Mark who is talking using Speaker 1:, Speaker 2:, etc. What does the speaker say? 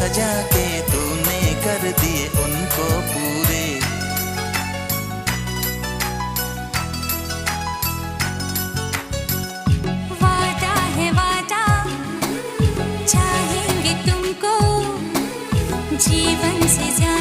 Speaker 1: सजा के तूने कर दिए उनको पूरे।
Speaker 2: वादा है वादा, चाहेंगे तुमको जीवन से ज्यादा।